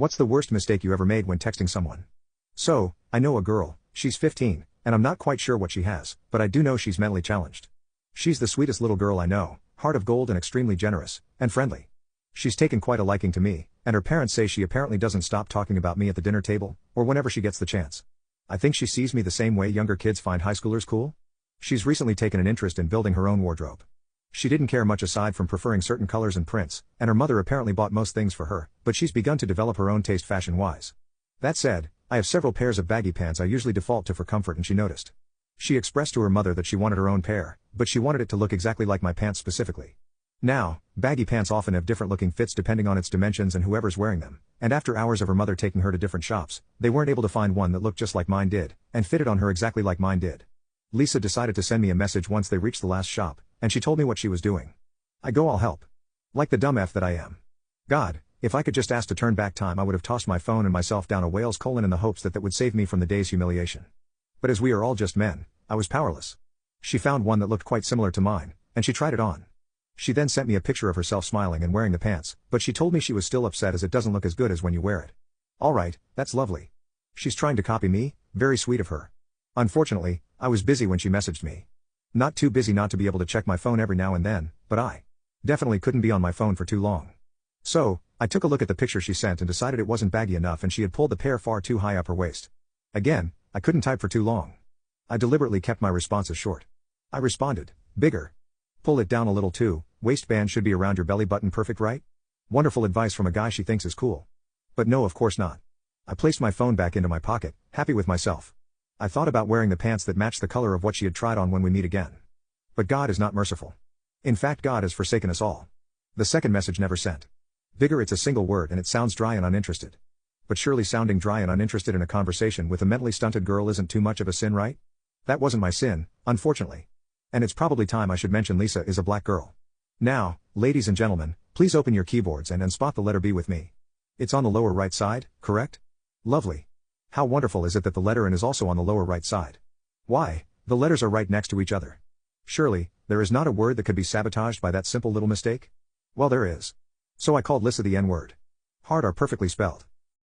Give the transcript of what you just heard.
What's the worst mistake you ever made when texting someone? So, I know a girl, she's 15, and I'm not quite sure what she has, but I do know she's mentally challenged. She's the sweetest little girl I know, heart of gold and extremely generous, and friendly. She's taken quite a liking to me, and her parents say she apparently doesn't stop talking about me at the dinner table, or whenever she gets the chance. I think she sees me the same way younger kids find high schoolers cool. She's recently taken an interest in building her own wardrobe. She didn't care much aside from preferring certain colors and prints, and her mother apparently bought most things for her, but she's begun to develop her own taste fashion-wise. That said, I have several pairs of baggy pants I usually default to for comfort, and she noticed. She expressed to her mother that she wanted her own pair, but she wanted it to look exactly like my pants specifically. Now, baggy pants often have different looking fits depending on its dimensions and whoever's wearing them, and after hours of her mother taking her to different shops, they weren't able to find one that looked just like mine did, and fitted on her exactly like mine did. Lisa decided to send me a message once they reached the last shop, and she told me what she was doing. I go, I'll help. Like the dumb F that I am. God, if I could just ask to turn back time, I would have tossed my phone and myself down a whale's colon in the hopes that would save me from the day's humiliation. But as we are all just men, I was powerless. She found one that looked quite similar to mine, and she tried it on. She then sent me a picture of herself smiling and wearing the pants, but she told me she was still upset as it doesn't look as good as when you wear it. Alright, that's lovely. She's trying to copy me, very sweet of her. Unfortunately, I was busy when she messaged me. Not too busy not to be able to check my phone every now and then, but I definitely couldn't be on my phone for too long. So, I took a look at the picture she sent and decided it wasn't baggy enough and she had pulled the pair far too high up her waist. Again, I couldn't type for too long. I deliberately kept my responses short. I responded, bigger. Pull it down a little too, waistband should be around your belly button, perfect, right? Wonderful advice from a guy she thinks is cool. But no, of course not. I placed my phone back into my pocket, happy with myself. I thought about wearing the pants that matched the color of what she had tried on when we meet again. But God is not merciful. In fact, God has forsaken us all. The second message never sent. Bigger, it's a single word and it sounds dry and uninterested. But surely sounding dry and uninterested in a conversation with a mentally stunted girl isn't too much of a sin, right? That wasn't my sin, unfortunately. And it's probably time I should mention Lisa is a black girl. Now, ladies and gentlemen, please open your keyboards and spot the letter B with me. It's on the lower right side, correct? Lovely. How wonderful is it that the letter N is also on the lower right side? Why, the letters are right next to each other. Surely, there is not a word that could be sabotaged by that simple little mistake? Well, there is. So I called Lisa the N-word. Hard are perfectly spelled.